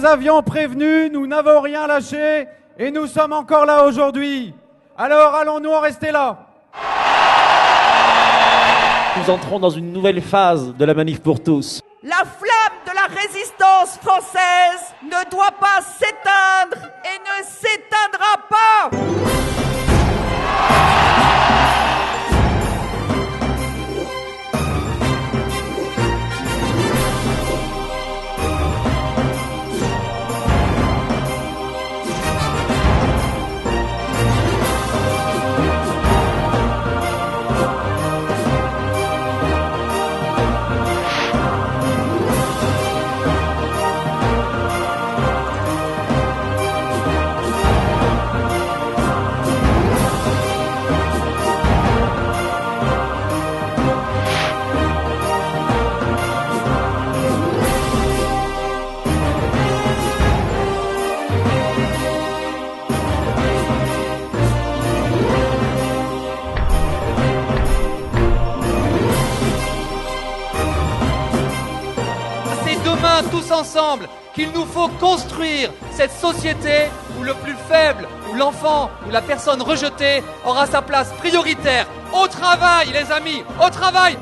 avions prévenu, nous n'avons rien lâché et nous sommes encore là aujourd'hui. Alors allons-nous en rester là? Nous entrons dans une nouvelle phase de la manif pour tous. La flamme de la résistance française ne doit pas s'éteindre et ne s'éteindra pas. Demain, tous ensemble, qu'il nous faut construire cette société où le plus faible, où l'enfant, où la personne rejetée aura sa place prioritaire. Au travail, les amis, au travail!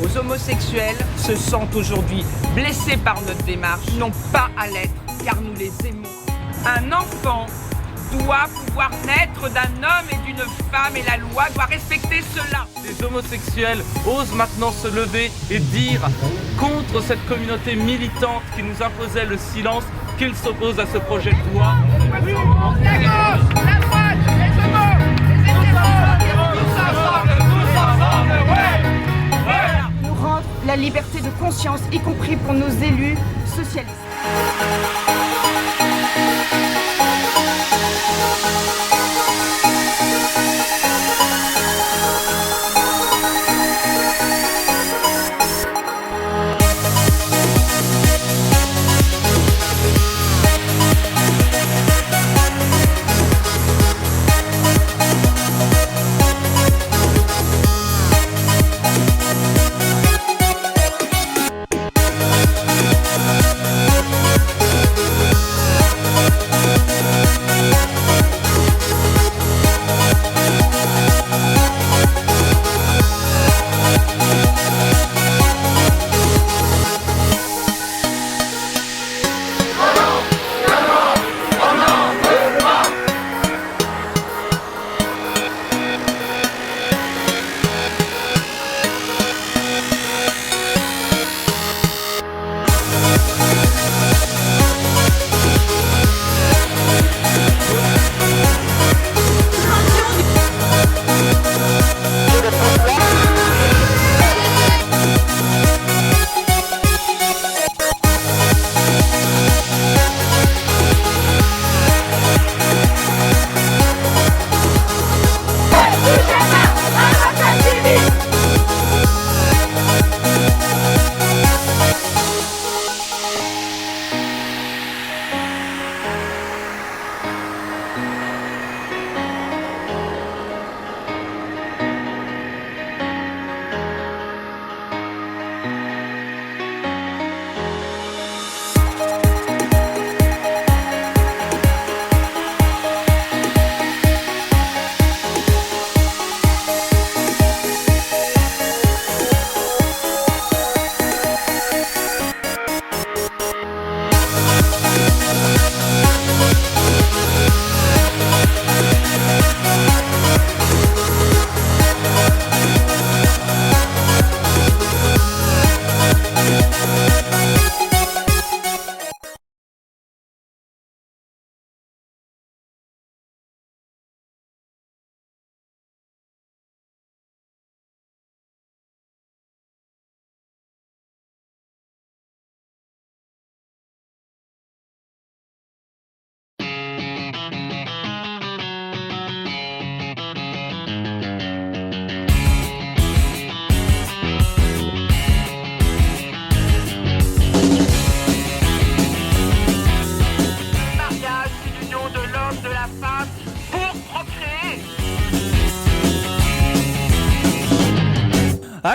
Les homosexuels se sentent aujourd'hui blessés par notre démarche, n'ont pas à l'être car nous les aimons. Un enfant doit pouvoir naître d'un homme et d'une femme et la loi doit respecter cela. Les homosexuels osent maintenant se lever et dire contre cette communauté militante qui nous imposait le silence qu'ils s'opposent à ce projet de loi. La gauche, la droite, les homos, les hétéros, tous ensemble, ouais. Nous rendre la liberté de conscience, y compris pour nos élus socialistes.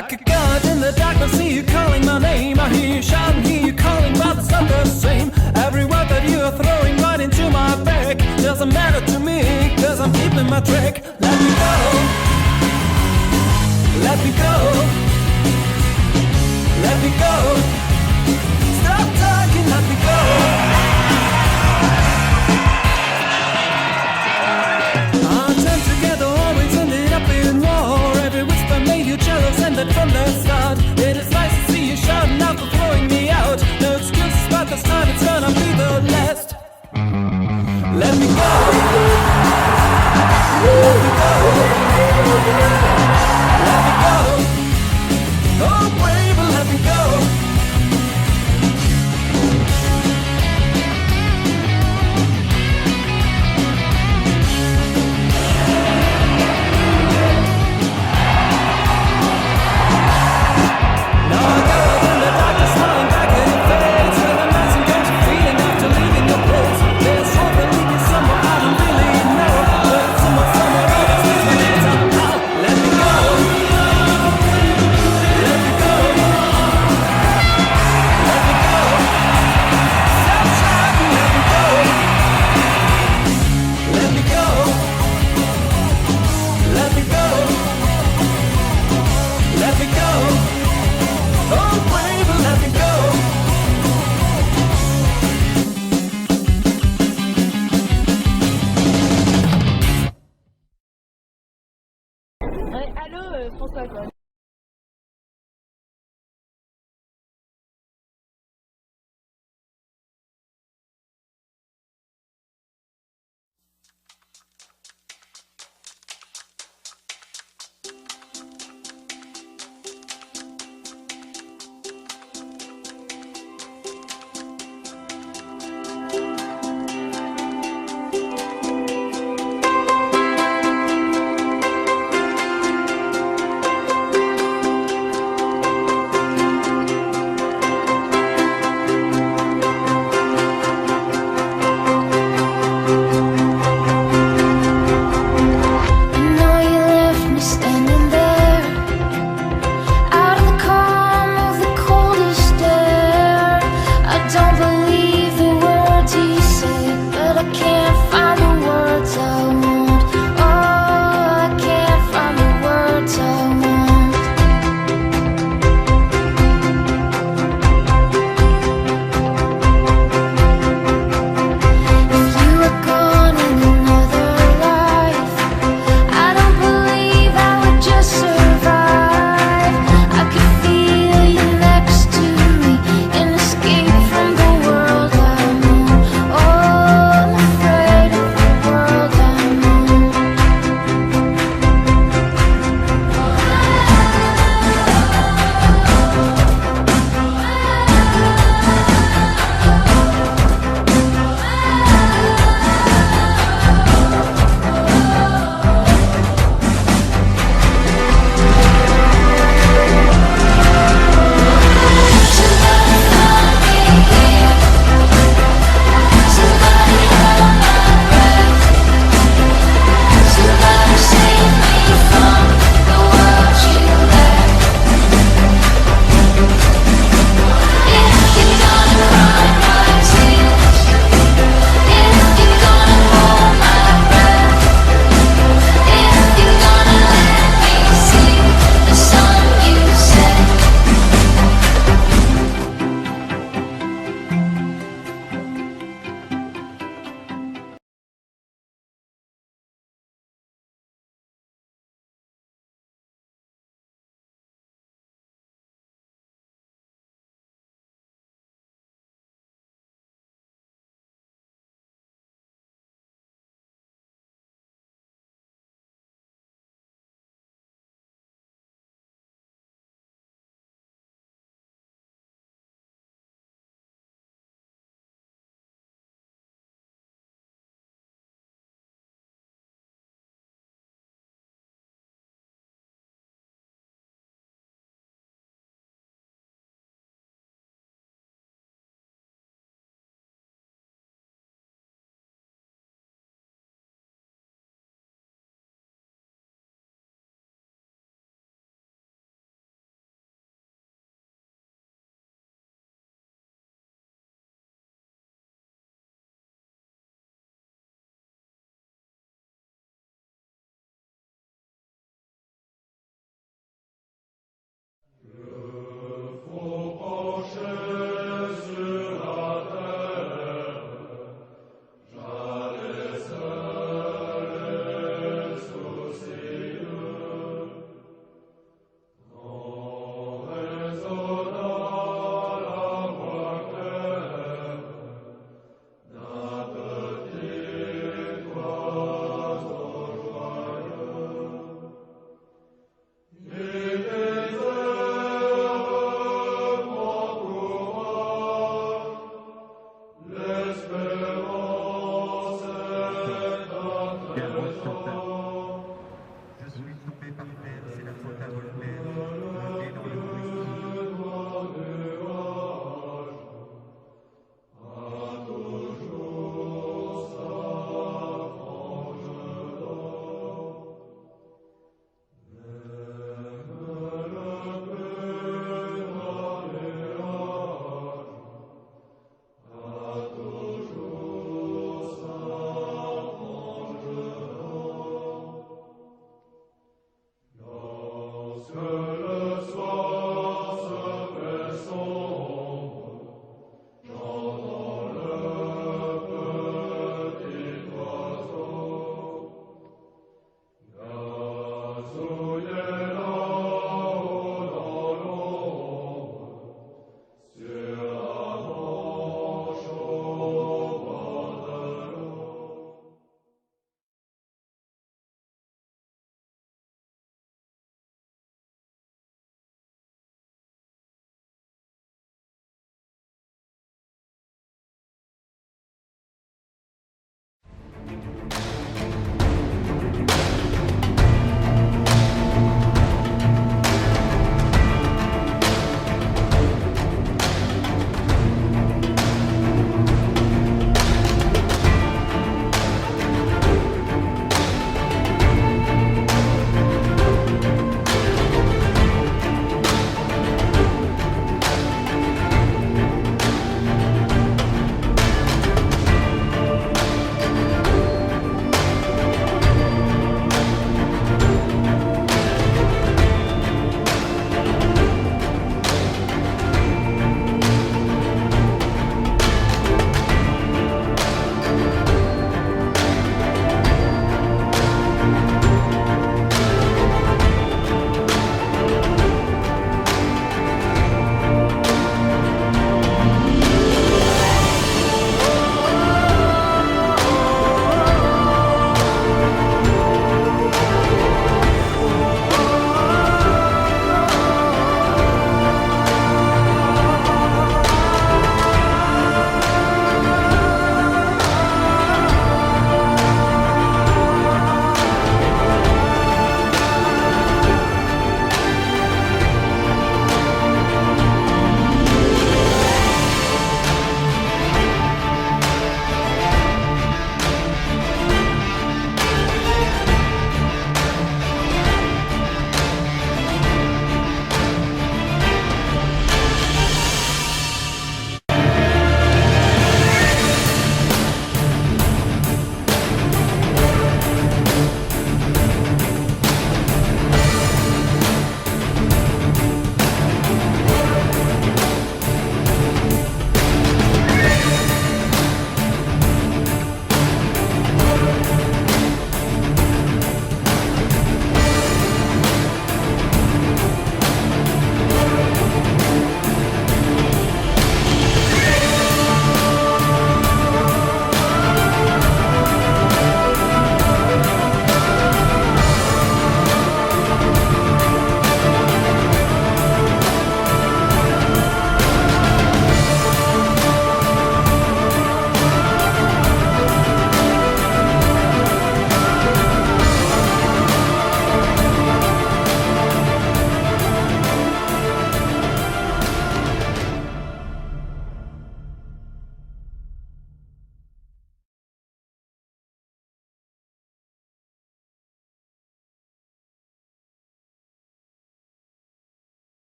Like a god in the dark, I see you calling my name. I hear you shouting, hear you calling, but it's not the same. Every word that you are throwing right into my back doesn't matter to me, cause I'm keeping my track. Let me go. Let me go. Let me go. Stop talking, let me go. Our time together always ended up in war. Every whisper made you jealous, and that from the start. It is nice to see you shouting out for throwing me out. No excuses, but this time it's gonna be the last. Let me go. Let me go. Let me go. Oh, baby, let me go. Allô, François, quoi.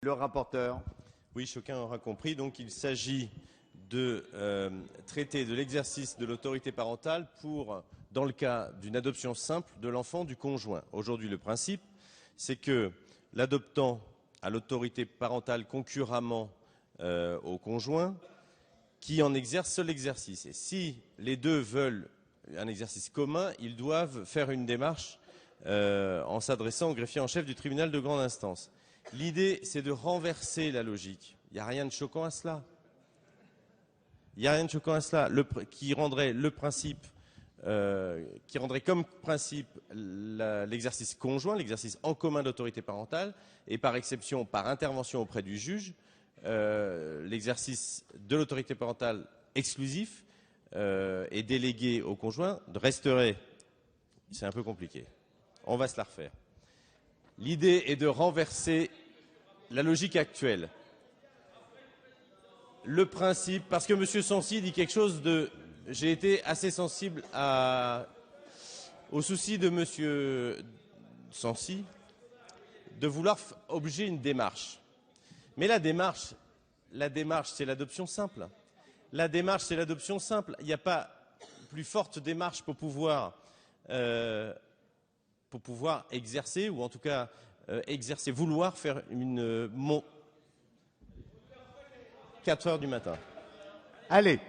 Le rapporteur. Oui, chacun aura compris. Donc, il s'agit de traiter de l'exercice de l'autorité parentale dans le cas d'une adoption simple de l'enfant du conjoint. Aujourd'hui, le principe, c'est que l'adoptant a l'autorité parentale concurremment au conjoint qui en exerce seul l'exercice. Et si les deux veulent un exercice commun, ils doivent faire une démarche en s'adressant au greffier en chef du tribunal de grande instance. L'idée, c'est de renverser la logique. Il n'y a rien de choquant à cela. Il n'y a rien de choquant à cela. Qui rendrait comme principe l'exercice conjoint, l'exercice en commun d'autorité parentale, et par exception, par intervention auprès du juge, l'exercice de l'autorité parentale exclusif et délégué au conjoint resterait. C'est un peu compliqué. On va se la refaire. L'idée est de renverser la logique actuelle. Le principe, parce que M. Sancy dit quelque chose de... J'ai été assez sensible au souci de monsieur Sancy de vouloir obliger une démarche. Mais la démarche, c'est l'adoption simple. La démarche, c'est l'adoption simple. Il n'y a pas plus forte démarche pour pouvoir exercer, ou en tout cas exercer, vouloir faire 4 heures du matin. Allez.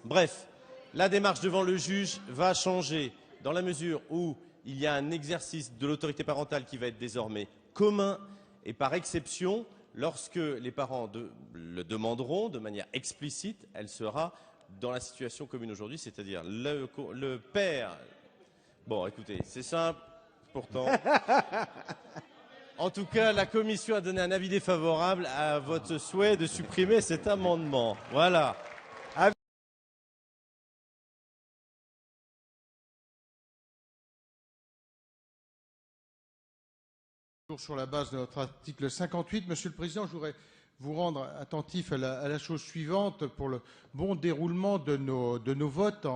Bref, la démarche devant le juge va changer dans la mesure où il y a un exercice de l'autorité parentale qui va être désormais commun et par exception, lorsque les parents le demanderont de manière explicite, elle sera dans la situation commune aujourd'hui, c'est-à-dire le père. Bon, écoutez, c'est simple, pourtant. En tout cas, la commission a donné un avis défavorable à votre souhait de supprimer cet amendement. Voilà. Sur la base de notre article 58, Monsieur le Président, je voudrais vous rendre attentif à la chose suivante pour le bon déroulement de nos votes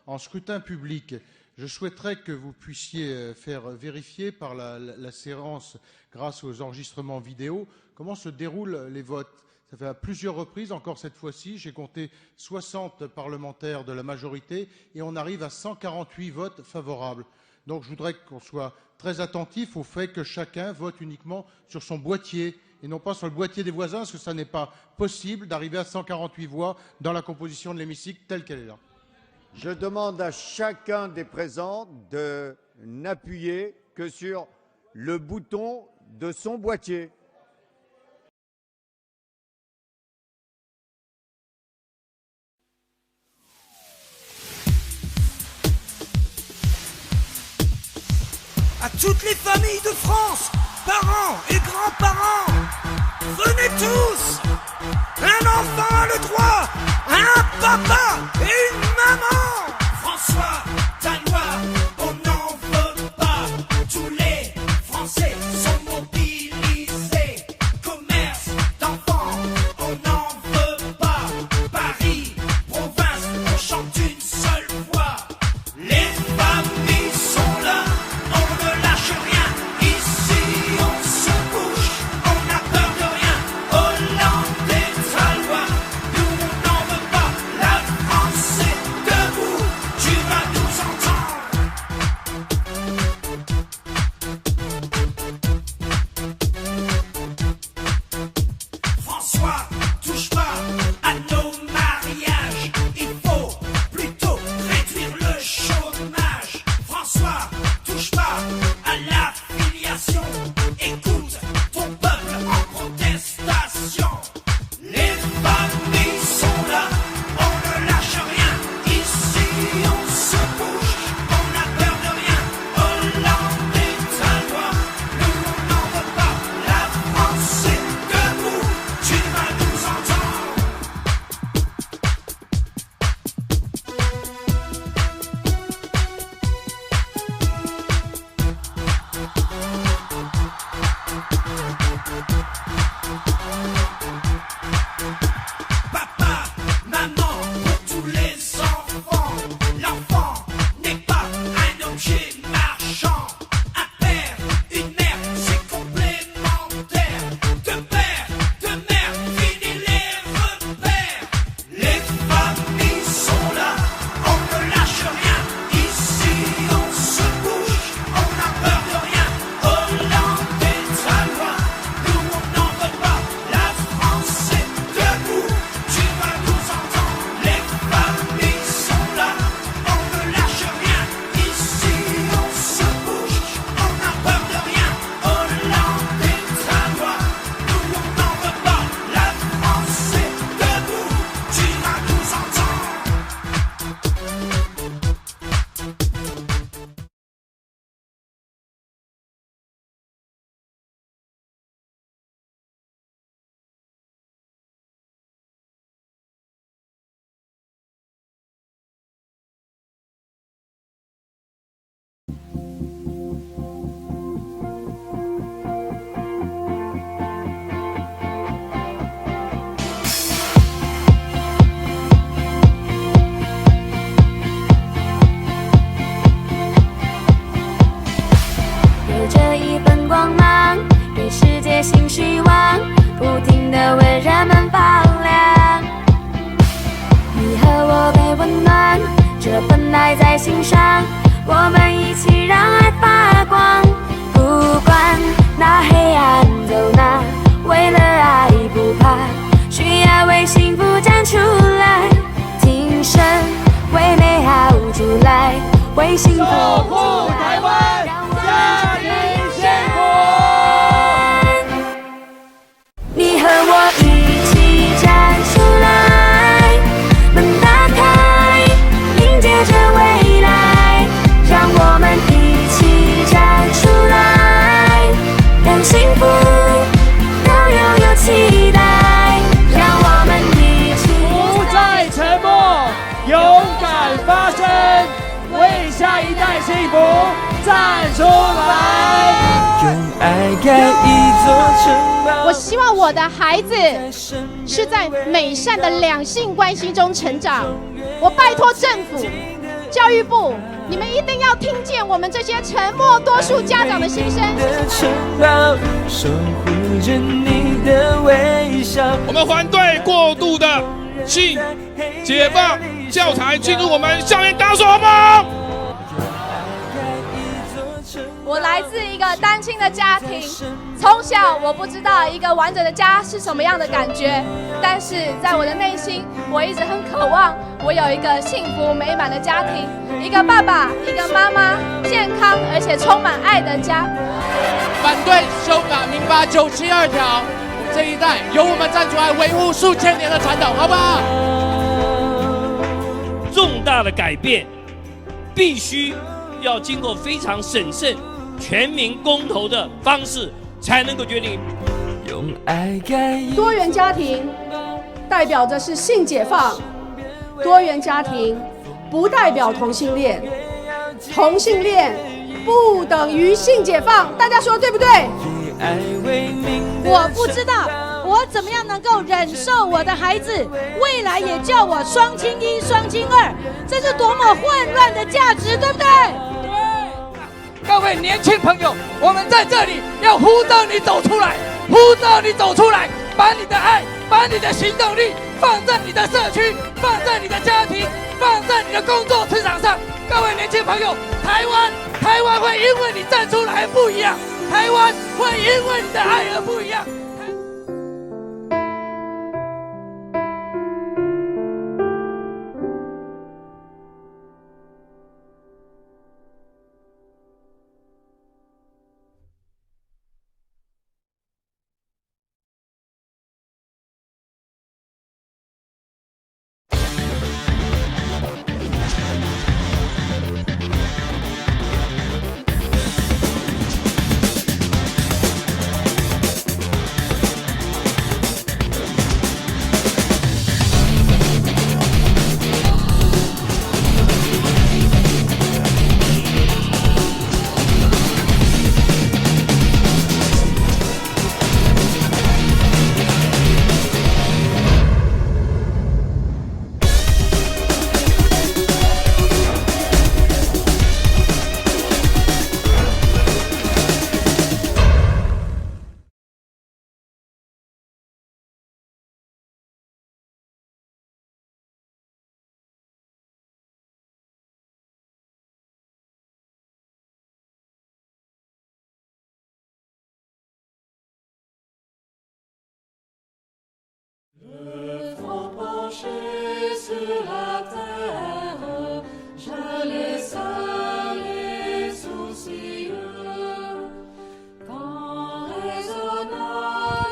en scrutin public. Je souhaiterais que vous puissiez faire vérifier par la séance, grâce aux enregistrements vidéo, comment se déroulent les votes. Ça fait à plusieurs reprises, encore cette fois-ci, j'ai compté 60 parlementaires de la majorité et on arrive à 148 votes favorables. Donc je voudrais qu'on soit très attentif au fait que chacun vote uniquement sur son boîtier et non pas sur le boîtier des voisins, parce que ça n'est pas possible d'arriver à 148 voix dans la composition de l'hémicycle telle qu'elle est là. Je demande à chacun des présents de n'appuyer que sur le bouton de son boîtier. À toutes les familles de France, parents et grands-parents, venez tous. Un enfant a le droit à un papa et une maman. François, ta loi, on n'en veut pas. Tous les Français sont mobilisés. Commerce d'enfants, on n'en veut pas. Paris, province, on chante une seule voix. Les familles sont là. 的为人们放亮。你和我被温暖，这份爱在心上，我们一起让爱发光。不管那黑暗走哪，为了爱不怕，需要为幸福站出来，挺身为美好出来，为幸福守护台湾，家庭幸福。你和我一起站出来，门打开，迎接着未来，让我们一起站出来，让幸福都拥有期待，让我们一起不再沉默，勇敢发声，为下一代幸福站出来。用爱盖一座城堡。我希望我的孩子是在美善的两性关系中成长。我拜托政府、教育部，你们一定要听见我们这些沉默多数家长的心声。守护着你的微笑。我们反对过度的性解放教材进入我们校园打手吗？我来自一个单亲的家庭，从小我不知道一个完整的家是什么样的感觉，但是在我的内心，我一直很渴望我有一个幸福美满的家庭，一个爸爸，一个妈妈，健康而且充满爱的家。反对修改民法972条，这一代由我们站出来维护数千年的传统，好不好？重大的改变必须要经过非常审慎、全民公投的方式才能够决定。多元家庭代表着是性解放，多元家庭不代表同性恋，同性恋不等于性解放，大家说对不对？我不知道我怎么样能够忍受我的孩子未来也叫我双亲1、双亲2，这是多么混乱的价值，对不对？各位年轻朋友，我们在这里要呼召你走出来，呼召你走出来，把你的爱，把你的行动力放在你的社区，放在你的家庭，放在你的工作职场上。各位年轻朋友，台湾会因为你站出来而不一样，台湾会因为你的爱而不一样。Le front penché sur la terre, je laisse les soucieux quand résonna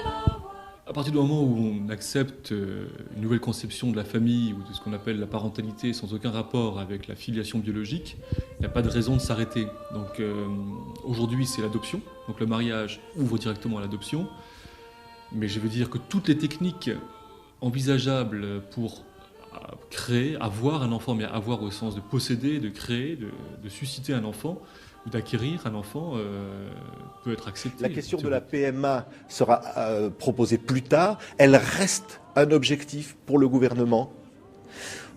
la voix. À partir du moment où on accepte une nouvelle conception de la famille ou de ce qu'on appelle la parentalité sans aucun rapport avec la filiation biologique, il n'y a pas de raison de s'arrêter. Donc aujourd'hui c'est l'adoption, donc le mariage ouvre directement à l'adoption, mais je veux dire que toutes les techniques envisageables pour créer, avoir un enfant, mais avoir au sens de posséder, de créer, de susciter un enfant ou d'acquérir un enfant peut être acceptée. La question de la PMA sera proposée plus tard. Elle reste un objectif pour le gouvernement.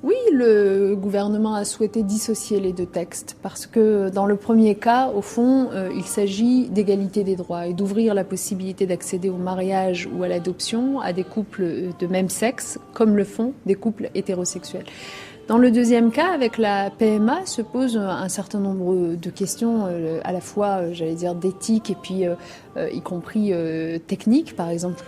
Oui, le gouvernement a souhaité dissocier les deux textes parce que dans le premier cas, au fond, il s'agit d'égalité des droits et d'ouvrir la possibilité d'accéder au mariage ou à l'adoption à des couples de même sexe, comme le font des couples hétérosexuels. Dans le deuxième cas, avec la PMA, se pose un certain nombre de questions, à la fois, j'allais dire, d'éthique et puis y compris techniques. Par exemple,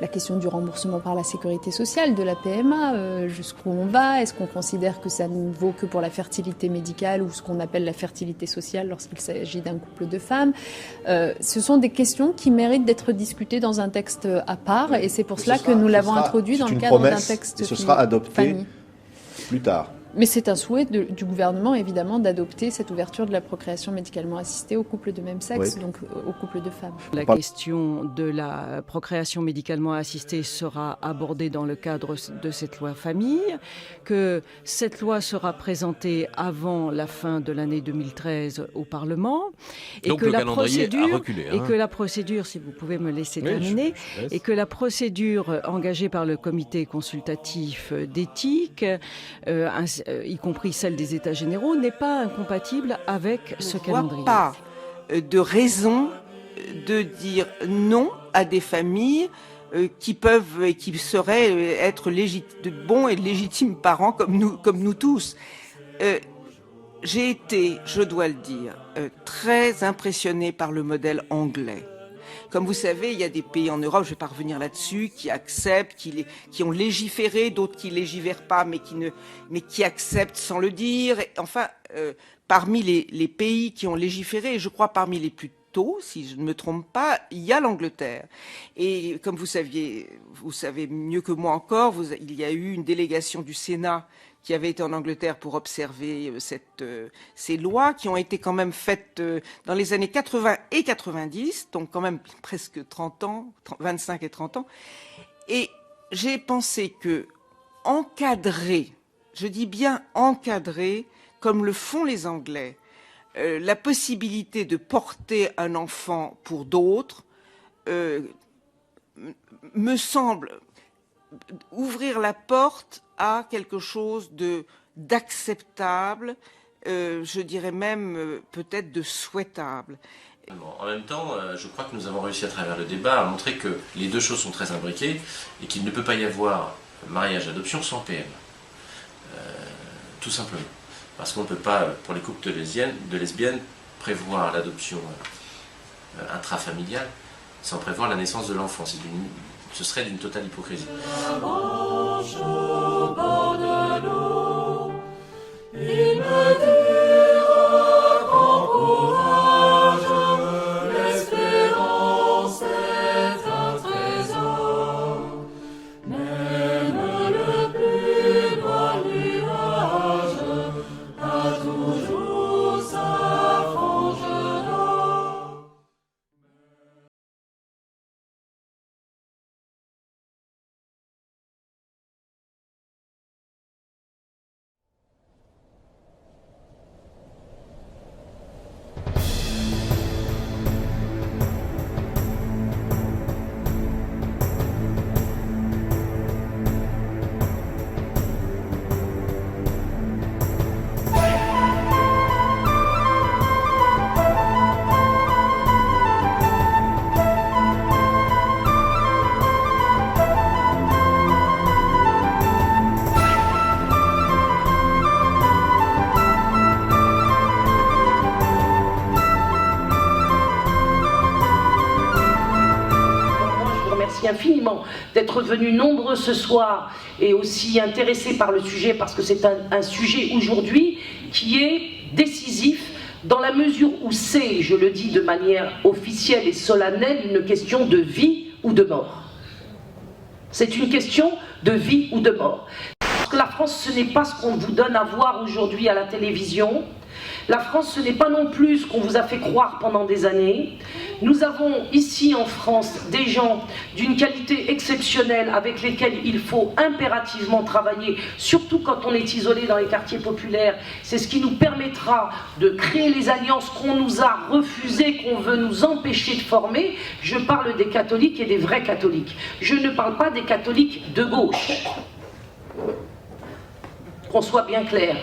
la question du remboursement par la sécurité sociale de la PMA, jusqu'où on va? Est-ce qu'on considère que ça ne vaut que pour la fertilité médicale ou ce qu'on appelle la fertilité sociale lorsqu'il s'agit d'un couple de femmes? Ce sont des questions qui méritent d'être discutées dans un texte à part et c'est pour cela que nous l'avons introduit dans le cadre d'un texte. Et ce sera adopté plus tard. Mais c'est un souhait du gouvernement, évidemment, d'adopter cette ouverture de la procréation médicalement assistée aux couples de même sexe, donc aux couples de femmes. La question de la procréation médicalement assistée sera abordée dans le cadre de cette loi famille, que cette loi sera présentée avant la fin de l'année 2013 au Parlement, et donc que le la calendrier procédure, a reculé, hein. et que la procédure, si vous pouvez me laisser terminer, et que la procédure engagée par le comité consultatif d'éthique, y compris celle des États généraux, n'est pas incompatible avec ce calendrier. Pas de raison de dire non à des familles qui peuvent et qui seraient être de bons et légitimes parents comme nous tous. J'ai été, je dois le dire, très impressionnée par le modèle anglais. Comme vous savez, il y a des pays en Europe, je ne vais pas revenir là-dessus, qui acceptent, qui ont légiféré, d'autres qui légifèrent pas, mais qui acceptent sans le dire. Et enfin, parmi les pays qui ont légiféré, je crois parmi les plus tôt, si je ne me trompe pas, il y a l'Angleterre. Et comme vous savez mieux que moi encore, il y a eu une délégation du Sénat qui avait été en Angleterre pour observer ces lois qui ont été quand même faites dans les années 80 et 90, donc quand même presque 30 ans, 25 et 30 ans. Et j'ai pensé que encadrer, je dis bien encadrer, comme le font les Anglais, la possibilité de porter un enfant pour d'autres, me semble ouvrir la porte à quelque chose d'acceptable, je dirais même peut-être de souhaitable. En même temps, je crois que nous avons réussi à travers le débat à montrer que les deux choses sont très imbriquées et qu'il ne peut pas y avoir mariage-adoption sans PM. Tout simplement. Parce qu'on ne peut pas, pour les couples de lesbiennes, prévoir l'adoption intrafamiliale sans prévoir la naissance de l'enfant. Ce serait d'une totale hypocrisie. L'espérance est un trésor, même le plus noir nuage a toujours sa frange d'or. Infiniment d'être venus nombreux ce soir et aussi intéressés par le sujet parce que c'est un sujet aujourd'hui qui est décisif dans la mesure où c'est, je le dis de manière officielle et solennelle, une question de vie ou de mort. C'est une question de vie ou de mort. Parce que la France, ce n'est pas ce qu'on vous donne à voir aujourd'hui à la télévision. La France, ce n'est pas non plus ce qu'on vous a fait croire pendant des années. Nous avons ici en France des gens d'une qualité exceptionnelle avec lesquels il faut impérativement travailler, surtout quand on est isolé dans les quartiers populaires. C'est ce qui nous permettra de créer les alliances qu'on nous a refusées, qu'on veut nous empêcher de former. Je parle des catholiques et des vrais catholiques. Je ne parle pas des catholiques de gauche. qu'on soit bien clair.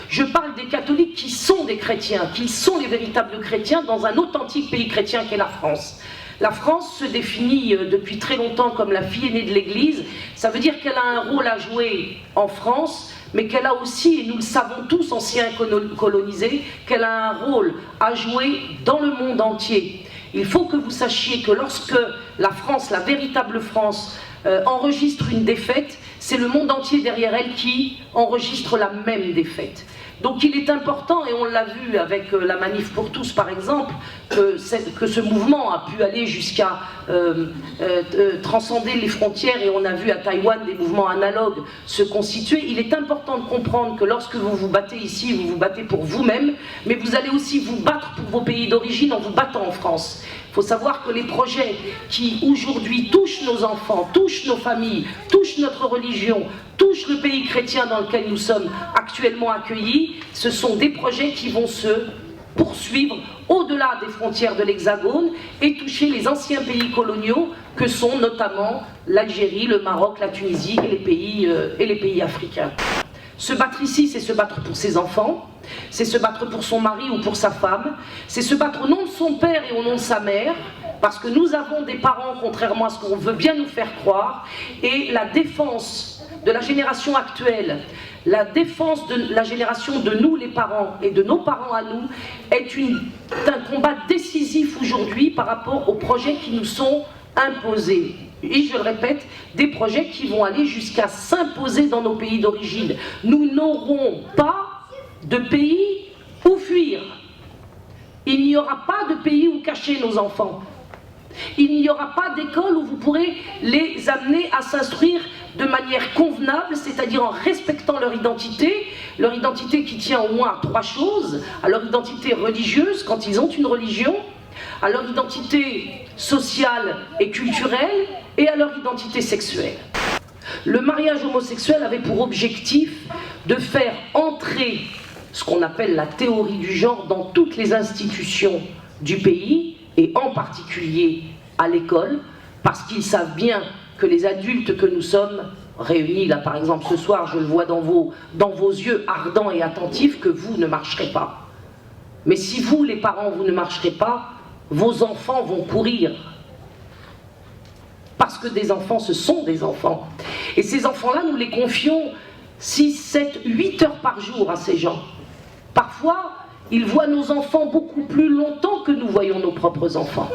Je parle des catholiques qui sont des chrétiens, qui sont les véritables chrétiens dans un authentique pays chrétien qu'est la France. La France se définit depuis très longtemps comme la fille aînée de l'Église. Ça veut dire qu'elle a un rôle à jouer en France, mais qu'elle a aussi, et nous le savons tous, anciens colonisés, qu'elle a un rôle à jouer dans le monde entier. Il faut que vous sachiez que lorsque la France, la véritable France, enregistre une défaite, c'est le monde entier derrière elle qui enregistre la même défaite. Donc il est important, et on l'a vu avec la Manif pour tous par exemple, que ce mouvement a pu aller jusqu'à transcender les frontières, et on a vu à Taïwan des mouvements analogues se constituer. Il est important de comprendre que lorsque vous vous battez ici, vous vous battez pour vous-même, mais vous allez aussi vous battre pour vos pays d'origine en vous battant en France. Il faut savoir que les projets qui aujourd'hui touchent nos enfants, touchent nos familles, touchent notre religion, touchent le pays chrétien dans lequel nous sommes actuellement accueillis, ce sont des projets qui vont se poursuivre au-delà des frontières de l'Hexagone et toucher les anciens pays coloniaux que sont notamment l'Algérie, le Maroc, la Tunisie et les pays africains. Se battre ici, c'est se battre pour ses enfants, c'est se battre pour son mari ou pour sa femme, c'est se battre au nom de son père et au nom de sa mère, parce que nous avons des parents, contrairement à ce qu'on veut bien nous faire croire, et la défense de la génération actuelle, la défense de la génération de nous les parents et de nos parents à nous est un combat décisif aujourd'hui par rapport aux projets qui nous sont imposés. Et je le répète, des projets qui vont aller jusqu'à s'imposer dans nos pays d'origine. Nous n'aurons pas de pays où fuir. Il n'y aura pas de pays où cacher nos enfants. Il n'y aura pas d'école où vous pourrez les amener à s'instruire de manière convenable, c'est-à-dire en respectant leur identité qui tient au moins à 3 choses, à leur identité religieuse, quand ils ont une religion, à leur identité sociale et culturelle, et à leur identité sexuelle. Le mariage homosexuel avait pour objectif de faire entrer ce qu'on appelle la théorie du genre dans toutes les institutions du pays, et en particulier à l'école, parce qu'ils savent bien que les adultes que nous sommes réunis là par exemple ce soir, je le vois dans vos yeux ardents et attentifs, que vous ne marcherez pas. Mais si vous, les parents, vous ne marcherez pas, vos enfants vont courir. Parce que des enfants, ce sont des enfants. Et ces enfants-là, nous les confions 6, 7, 8 heures par jour à ces gens. Parfois, ils voient nos enfants beaucoup plus longtemps que nous voyons nos propres enfants.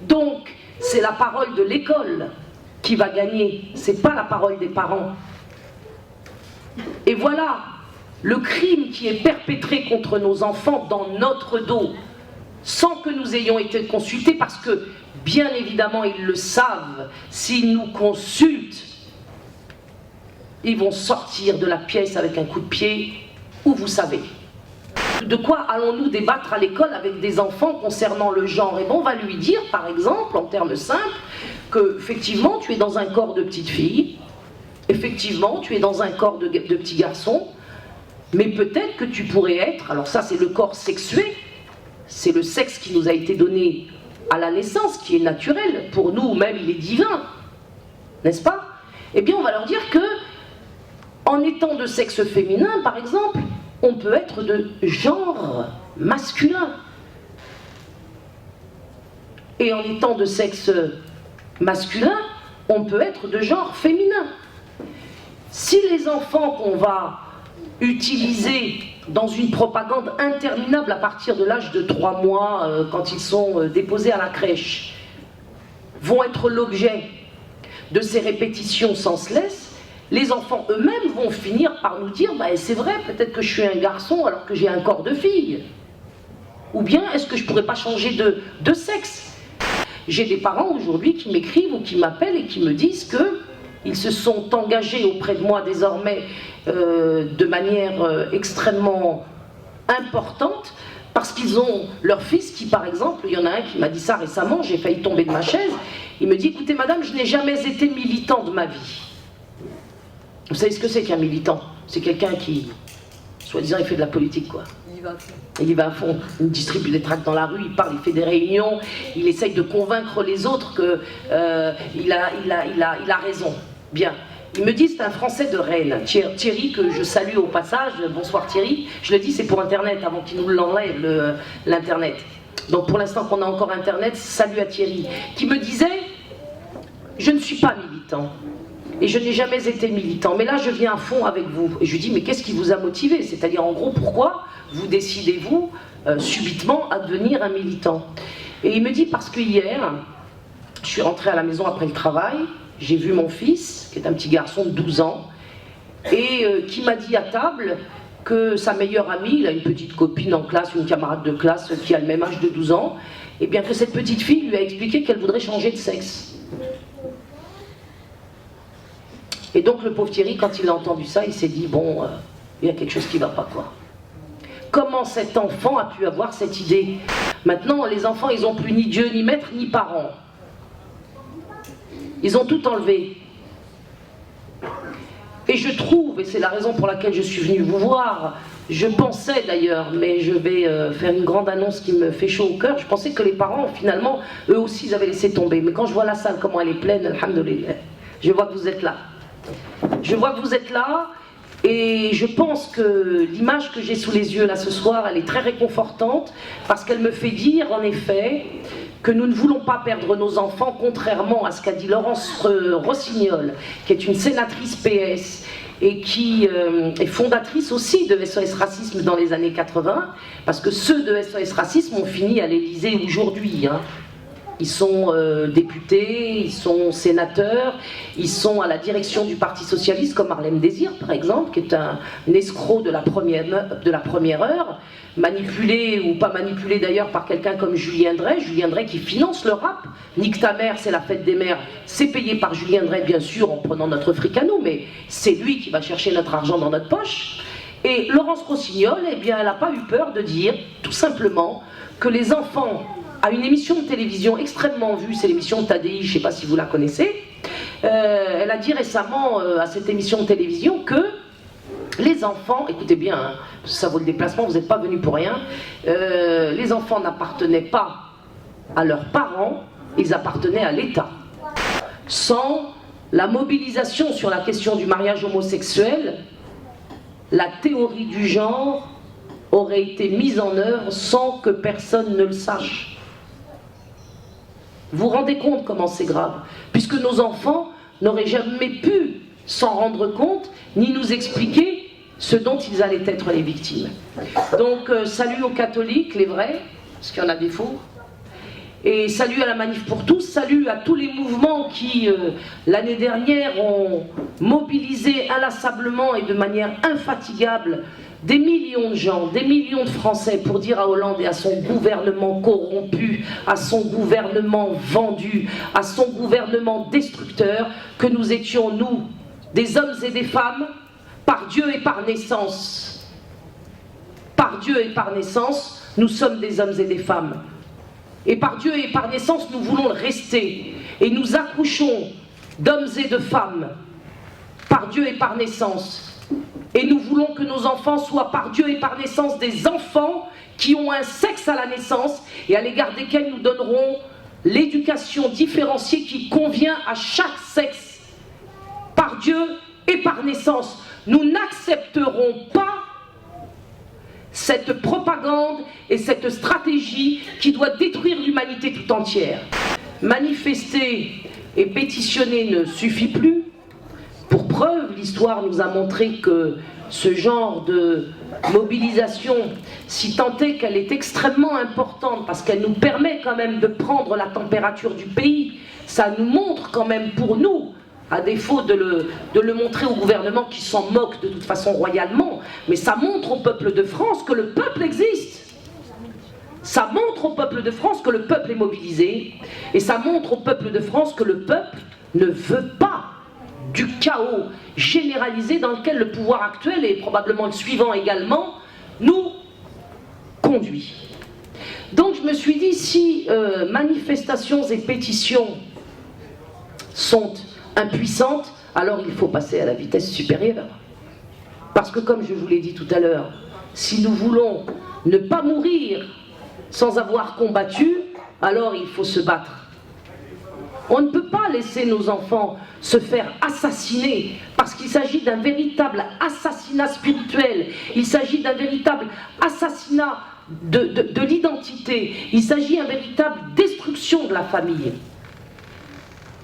Donc, c'est la parole de l'école qui va gagner, c'est pas la parole des parents. Et voilà le crime qui est perpétré contre nos enfants dans notre dos, sans que nous ayons été consultés, parce que, bien évidemment, ils le savent, s'ils nous consultent, ils vont sortir de la pièce avec un coup de pied, ou vous savez. De quoi allons-nous débattre à l'école avec des enfants concernant le genre? Et bon, on va lui dire, par exemple, en termes simples, que, effectivement, tu es dans un corps de petite fille, effectivement, tu es dans un corps de petit garçon, mais peut-être que tu pourrais être, alors ça c'est le corps sexué, c'est le sexe qui nous a été donné à la naissance, qui est naturel, pour nous même il est divin, n'est-ce pas? Eh bien on va leur dire que, en étant de sexe féminin par exemple, on peut être de genre masculin. Et en étant de sexe masculin, on peut être de genre féminin. Si les enfants qu'on va utiliser dans une propagande interminable à partir de l'âge de 3 mois, quand ils sont déposés à la crèche, vont être l'objet de ces répétitions senseless, les enfants eux-mêmes vont finir par nous dire bah, c'est vrai, peut-être que je suis un garçon alors que j'ai un corps de fille. Ou bien, est-ce que je pourrais pas changer de sexe? J'ai des parents aujourd'hui qui m'écrivent ou qui m'appellent et qui me disent que ils se sont engagés auprès de moi désormais de manière extrêmement importante, parce qu'ils ont leur fils qui, par exemple, il y en a un qui m'a dit ça récemment, j'ai failli tomber de ma chaise, il me dit, écoutez madame, je n'ai jamais été militant de ma vie. Vous savez ce que c'est qu'un militant? C'est quelqu'un qui, soi-disant, il fait de la politique, quoi. Il y va à fond, il distribue des tracts dans la rue, il parle, il fait des réunions, il essaye de convaincre les autres qu'il a raison. Bien. Il me dit, c'est un Français de Rennes, Thierry, que je salue au passage. Bonsoir Thierry. Je le dis, c'est pour Internet, avant qu'il nous l'enlève, l'Internet. Donc pour l'instant qu'on a encore Internet, salut à Thierry. Qui me disait, je ne suis pas militant. Et je n'ai jamais été militant. Mais là, je viens à fond avec vous. Et je lui dis, mais qu'est-ce qui vous a motivé? C'est-à-dire, en gros, pourquoi vous décidez-vous subitement à devenir un militant? Et il me dit, parce que hier, je suis rentré à la maison après le travail, j'ai vu mon fils, qui est un petit garçon de 12 ans, et qui m'a dit à table que sa meilleure amie, il a une petite copine en classe, une camarade de classe qui a le même âge de 12 ans, et bien que cette petite fille lui a expliqué qu'elle voudrait changer de sexe. Et donc le pauvre Thierry, quand il a entendu ça, il s'est dit, bon, il y a quelque chose qui ne va pas, quoi. Comment cet enfant a pu avoir cette idée? Maintenant, les enfants, ils n'ont plus ni Dieu, ni maître, ni parents. Ils ont tout enlevé. Et je trouve, et c'est la raison pour laquelle je suis venue vous voir, je pensais d'ailleurs, mais je vais faire une grande annonce qui me fait chaud au cœur, je pensais que les parents, finalement, eux aussi, ils avaient laissé tomber. Mais quand je vois la salle, comment elle est pleine, alhamdoulilah, je vois que vous êtes là. Je vois que vous êtes là, et je pense que l'image que j'ai sous les yeux là ce soir, elle est très réconfortante, parce qu'elle me fait dire, en effet, que nous ne voulons pas perdre nos enfants, contrairement à ce qu'a dit Laurence Rossignol, qui est une sénatrice PS et qui est fondatrice aussi de SOS Racisme dans les années 80, parce que ceux de SOS Racisme ont fini à l'Élysée aujourd'hui. Hein. Ils sont députés, ils sont sénateurs, ils sont à la direction du Parti Socialiste, comme Harlem Désir, par exemple, qui est un escroc de la première heure, manipulé ou pas manipulé d'ailleurs par quelqu'un comme Julien Drey qui finance le rap. Nique ta mère, c'est la fête des mères, c'est payé par Julien Drey, bien sûr, en prenant notre fric à nous, mais c'est lui qui va chercher notre argent dans notre poche. Et Laurence Rossignol, eh bien, elle n'a pas eu peur de dire, tout simplement, que les enfants, à une émission de télévision extrêmement vue, c'est l'émission de Tadei, je ne sais pas si vous la connaissez, elle a dit récemment à cette émission de télévision que les enfants, écoutez bien, hein, ça vaut le déplacement, vous n'êtes pas venus pour rien, les enfants n'appartenaient pas à leurs parents, ils appartenaient à l'État. Sans la mobilisation sur la question du mariage homosexuel, la théorie du genre aurait été mise en œuvre sans que personne ne le sache. Vous vous rendez compte comment c'est grave? Puisque nos enfants n'auraient jamais pu s'en rendre compte, ni nous expliquer ce dont ils allaient être les victimes. Donc, salut aux catholiques, les vrais, parce qu'il y en a des faux. Et salut à la Manif pour tous, salut à tous les mouvements qui, l'année dernière, ont mobilisé inlassablement et de manière infatigable des millions de gens, des millions de Français pour dire à Hollande et à son gouvernement corrompu, à son gouvernement vendu, à son gouvernement destructeur, que nous étions, nous, des hommes et des femmes, par Dieu et par naissance. Par Dieu et par naissance, nous sommes des hommes et des femmes. Et par Dieu et par naissance, nous voulons le rester. Et nous accouchons d'hommes et de femmes, par Dieu et par naissance. Et nous voulons que nos enfants soient par Dieu et par naissance des enfants qui ont un sexe à la naissance et à l'égard desquels nous donnerons l'éducation différenciée qui convient à chaque sexe. Par Dieu et par naissance. Nous n'accepterons pas cette propagande et cette stratégie qui doit détruire l'humanité tout entière. Manifester et pétitionner ne suffit plus. Pour preuve, l'histoire nous a montré que ce genre de mobilisation, si tant est qu'elle est extrêmement importante, parce qu'elle nous permet quand même de prendre la température du pays, ça nous montre quand même pour nous, à défaut de le montrer au gouvernement qui s'en moque de toute façon royalement, mais ça montre au peuple de France que le peuple existe. Ça montre au peuple de France que le peuple est mobilisé, et ça montre au peuple de France que le peuple ne veut pas du chaos généralisé dans lequel le pouvoir actuel, et probablement le suivant également, nous conduit. Donc je me suis dit, si manifestations et pétitions sont impuissantes, alors il faut passer à la vitesse supérieure. Parce que comme je vous l'ai dit tout à l'heure, si nous voulons ne pas mourir sans avoir combattu, alors il faut se battre. On ne peut pas laisser nos enfants se faire assassiner parce qu'il s'agit d'un véritable assassinat spirituel, il s'agit d'un véritable assassinat de l'identité, il s'agit d'une véritable destruction de la famille.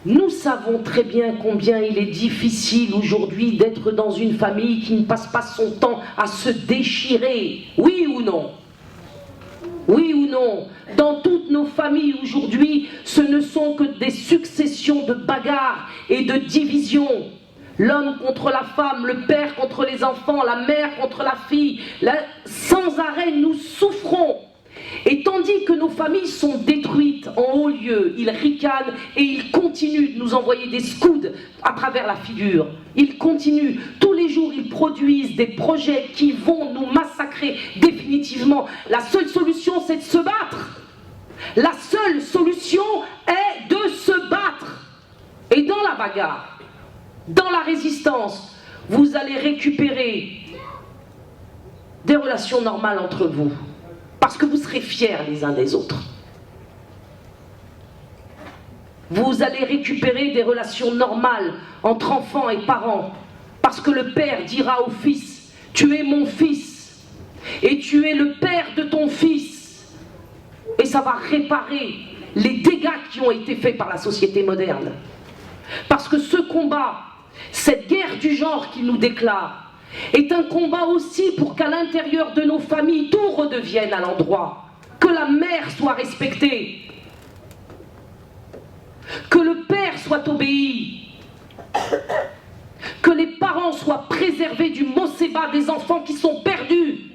Nous savons très bien combien il est difficile aujourd'hui d'être dans une famille qui ne passe pas son temps à se déchirer, oui ou non? Oui ou non? Dans toutes nos familles aujourd'hui, ce ne sont que des successions de bagarres et de divisions. L'homme contre la femme, le père contre les enfants, la mère contre la fille. Là, sans arrêt, nous souffrons. Et tandis que nos familles sont détruites en haut lieu, ils ricanent et ils continuent de nous envoyer des scouds à travers la figure. Ils continuent. Tous les jours, ils produisent des projets qui vont nous massacrer définitivement. La seule solution, c'est de se battre. La seule solution est de se battre. Et dans la bagarre, dans la résistance, vous allez récupérer des relations normales entre vous. Parce que vous serez fiers les uns des autres. Vous allez récupérer des relations normales entre enfants et parents. Parce que le père dira au fils, tu es mon fils. Et tu es le père de ton fils. Et ça va réparer les dégâts qui ont été faits par la société moderne. Parce que ce combat, cette guerre du genre qu'il nous déclare, est un combat aussi pour qu'à l'intérieur de nos familles, tout redevienne à l'endroit. Que la mère soit respectée. Que le père soit obéi. Que les parents soient préservés du mocébat des enfants qui sont perdus.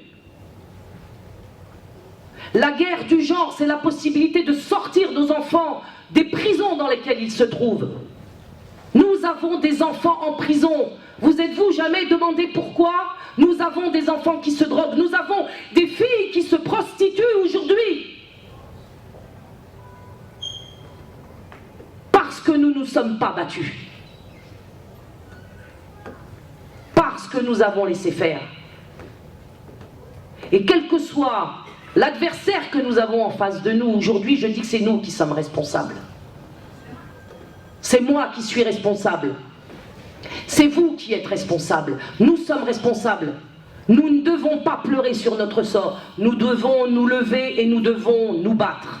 La guerre du genre, c'est la possibilité de sortir nos enfants des prisons dans lesquelles ils se trouvent. Nous avons des enfants en prison. Vous êtes-vous jamais demandé pourquoi? Nous avons des enfants qui se droguent. Nous avons des filles qui se prostituent aujourd'hui. Parce que nous ne nous sommes pas battus. Parce que nous avons laissé faire. Et quel que soit l'adversaire que nous avons en face de nous, aujourd'hui, je dis que c'est nous qui sommes responsables. C'est moi qui suis responsable. C'est vous qui êtes responsable. Nous sommes responsables. Nous ne devons pas pleurer sur notre sort. Nous devons nous lever et nous devons nous battre.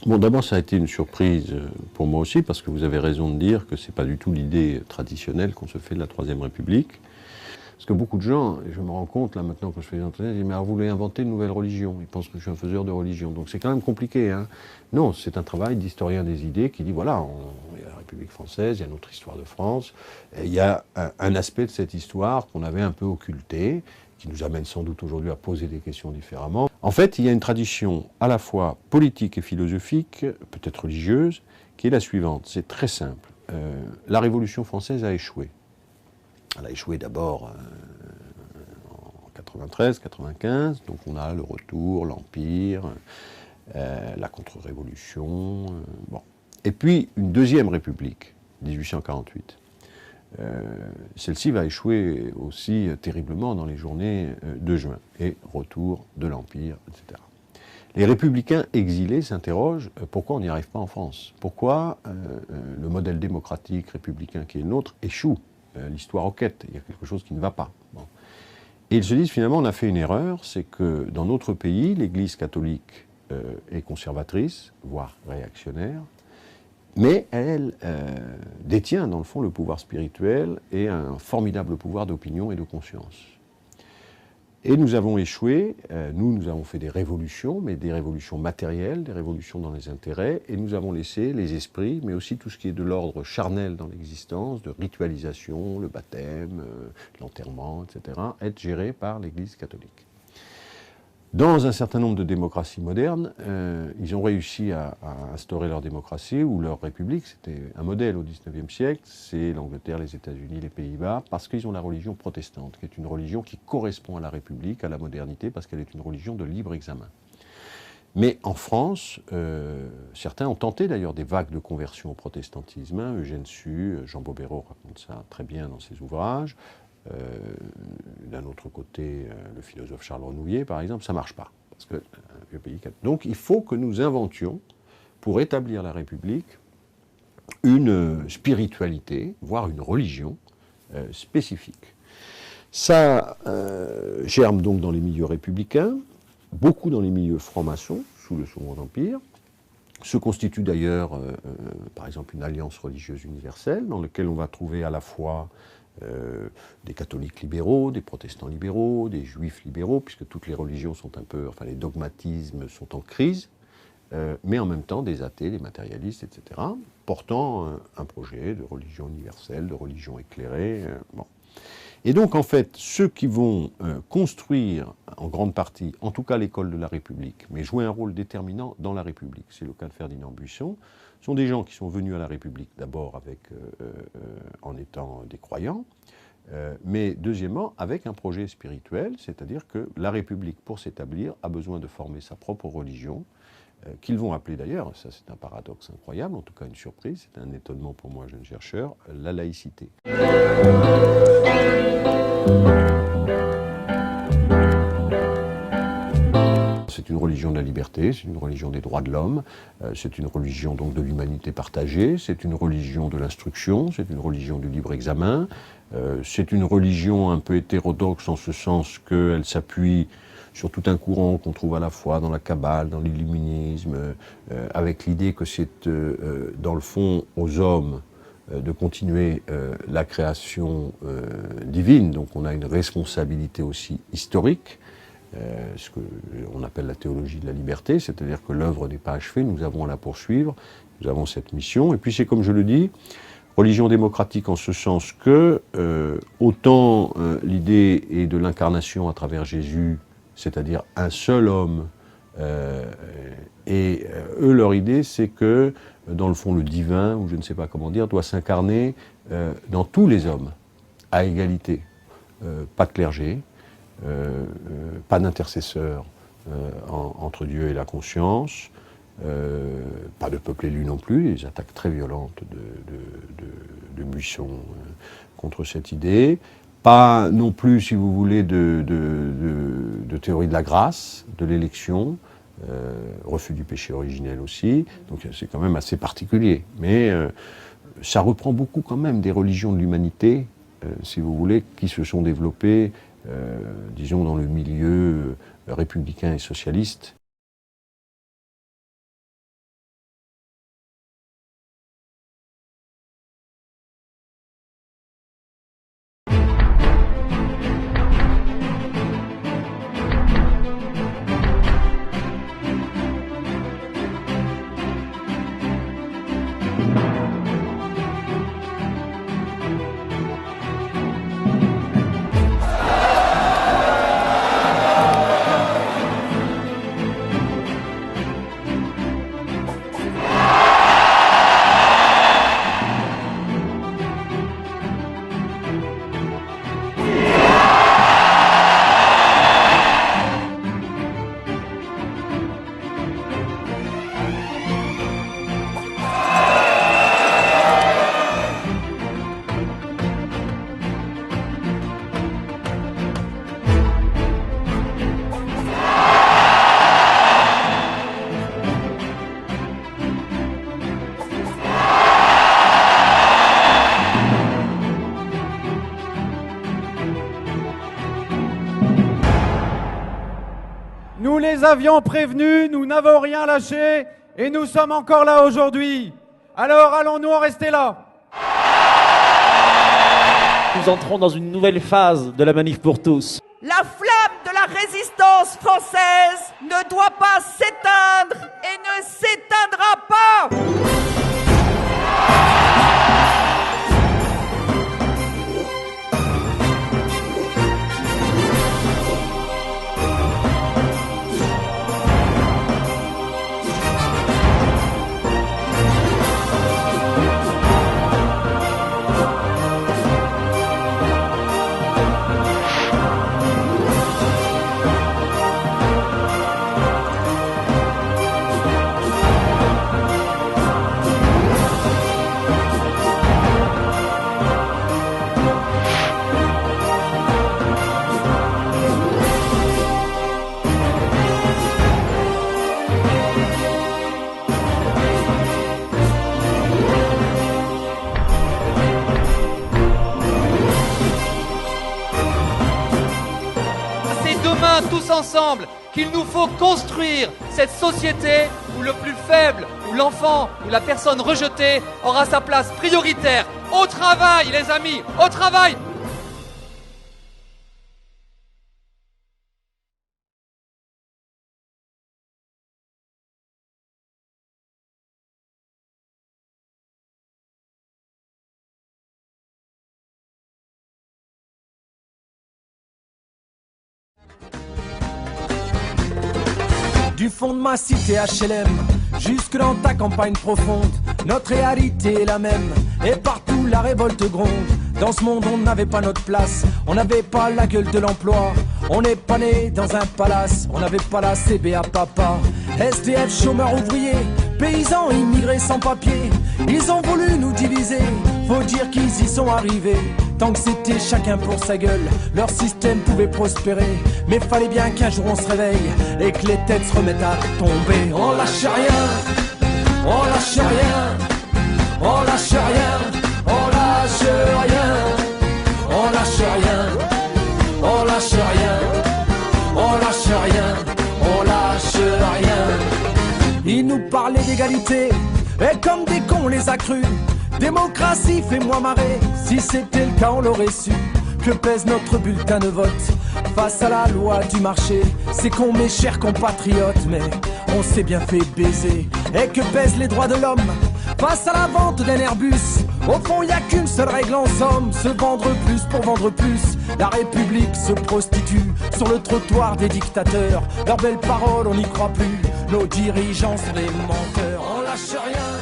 Bon, d'abord, ça a été une surprise pour moi aussi, parce que vous avez raison de dire que ce n'est pas du tout l'idée traditionnelle qu'on se fait de la Troisième République. Parce que beaucoup de gens, et je me rends compte là maintenant quand je fais des entretiens, ils disent « mais alors vous voulez inventer une nouvelle religion ?» Ils pensent que je suis un faiseur de religion. Donc c'est quand même compliqué. Hein. Non, c'est un travail d'historien des idées qui dit « voilà, il y a la République française, il y a notre histoire de France, et il y a un aspect de cette histoire qu'on avait un peu occulté, qui nous amène sans doute aujourd'hui à poser des questions différemment. » En fait, il y a une tradition à la fois politique et philosophique, peut-être religieuse, qui est la suivante. C'est très simple. La Révolution française a échoué. Elle a échoué d'abord en 93, 95, donc on a le retour, l'Empire, la contre-révolution, bon. Et puis une deuxième République, 1848. Celle-ci va échouer aussi terriblement dans les journées de juin, et retour de l'Empire, etc. Les républicains exilés s'interrogent pourquoi on n'y arrive pas en France. Pourquoi le modèle démocratique républicain qui est le nôtre échoue. L'histoire enquête, il y a quelque chose qui ne va pas. Bon. Et ils se disent finalement on a fait une erreur, c'est que dans notre pays, l'Église catholique est conservatrice, voire réactionnaire, mais elle détient dans le fond le pouvoir spirituel et un formidable pouvoir d'opinion et de conscience. Et nous avons échoué, nous avons fait des révolutions, mais des révolutions matérielles, des révolutions dans les intérêts, et nous avons laissé les esprits, mais aussi tout ce qui est de l'ordre charnel dans l'existence, de ritualisation, le baptême, l'enterrement, etc., être gérés par l'Église catholique. Dans un certain nombre de démocraties modernes, ils ont réussi à instaurer leur démocratie ou leur république. C'était un modèle au XIXe siècle, c'est l'Angleterre, les États-Unis, les Pays-Bas, parce qu'ils ont la religion protestante, qui est une religion qui correspond à la République, à la modernité, parce qu'elle est une religion de libre examen. Mais en France, certains ont tenté d'ailleurs des vagues de conversion au protestantisme. Eugène Sue, Jean Bobéro raconte ça très bien dans ses ouvrages. D'un autre côté, le philosophe Charles Renouvier, par exemple, ça ne marche pas. Parce que, le pays... Donc il faut que nous inventions, pour établir la République, une spiritualité, voire une religion spécifique. Ça germe donc dans les milieux républicains, beaucoup dans les milieux francs-maçons, sous le Second Empire. Se constitue d'ailleurs, par exemple, une alliance religieuse universelle, dans laquelle on va trouver à la fois des catholiques libéraux, des protestants libéraux, des juifs libéraux, puisque toutes les religions sont un peu, enfin les dogmatismes sont en crise, mais en même temps des athées, des matérialistes, etc., portant un projet de religion universelle, de religion éclairée. Bon. Et donc en fait, ceux qui vont construire en grande partie, en tout cas l'école de la République, mais jouer un rôle déterminant dans la République, c'est le cas de Ferdinand Buisson, sont des gens qui sont venus à la République d'abord en étant des croyants, mais deuxièmement avec un projet spirituel, c'est-à-dire que la République, pour s'établir, a besoin de former sa propre religion, qu'ils vont appeler d'ailleurs, ça c'est un paradoxe incroyable, en tout cas une surprise, c'est un étonnement pour moi, jeune chercheur, la laïcité. C'est une religion de la liberté, c'est une religion des droits de l'homme, c'est une religion donc de l'humanité partagée, c'est une religion de l'instruction, c'est une religion du libre examen, c'est une religion un peu hétérodoxe en ce sens qu'elle s'appuie sur tout un courant qu'on trouve à la fois dans la Kabbale, dans l'illuminisme, avec l'idée que c'est dans le fond aux hommes de continuer la création divine, donc on a une responsabilité aussi historique, ce qu'on appelle la théologie de la liberté, c'est-à-dire que l'œuvre n'est pas achevée, nous avons à la poursuivre, nous avons cette mission, et puis c'est comme je le dis, religion démocratique en ce sens que autant l'idée est de l'incarnation à travers Jésus, c'est-à-dire un seul homme, et eux leur idée c'est que dans le fond le divin, ou je ne sais pas comment dire, doit s'incarner dans tous les hommes, à égalité, pas de clergé, pas d'intercesseur entre Dieu et la conscience, pas de peuple élu non plus, les attaques très violentes de Buisson contre cette idée, pas non plus, si vous voulez, de théorie de la grâce, de l'élection, refus du péché originel aussi, donc c'est quand même assez particulier, mais ça reprend beaucoup quand même des religions de l'humanité, si vous voulez, qui se sont développées disons dans le milieu républicain et socialiste. Nous les avions prévenus, nous n'avons rien lâché et nous sommes encore là aujourd'hui. Alors allons-nous en rester là? Nous entrons dans une nouvelle phase de la manif pour tous. La flamme de la résistance française ne doit pas s'éteindre et ne s'éteindra pas. bien tous ensemble qu'il nous faut construire cette société où le plus faible, où l'enfant, où la personne rejetée aura sa place prioritaire. Au travail, les amis, au travail! Du fond de ma cité HLM, jusque dans ta campagne profonde, notre réalité est la même, et partout la révolte gronde. Dans ce monde on n'avait pas notre place, on n'avait pas la gueule de l'emploi, on n'est pas né dans un palace, on n'avait pas la CBA papa. SDF, chômeurs, ouvriers, paysans, immigrés sans papier, ils ont voulu nous diviser, faut dire qu'ils y sont arrivés. Tant que c'était chacun pour sa gueule, leur système pouvait prospérer. Mais fallait bien qu'un jour on se réveille et que les têtes se remettent à tomber. On lâche rien, on lâche rien, on lâche rien, on lâche rien, on lâche rien, on lâche rien, on lâche rien, on lâche rien. Ils nous parlaient d'égalité, et comme des cons on les a crus. Démocratie, fais-moi marrer, si c'était le cas on l'aurait su. Que pèse notre bulletin de vote face à la loi du marché? C'est con mes chers compatriotes, mais on s'est bien fait baiser. Et que pèsent les droits de l'homme face à la vente d'un Airbus? Au fond y a qu'une seule règle en somme, se vendre plus pour vendre plus. La République se prostitue sur le trottoir des dictateurs. Leurs belles paroles on n'y croit plus, nos dirigeants sont des menteurs. On lâche rien.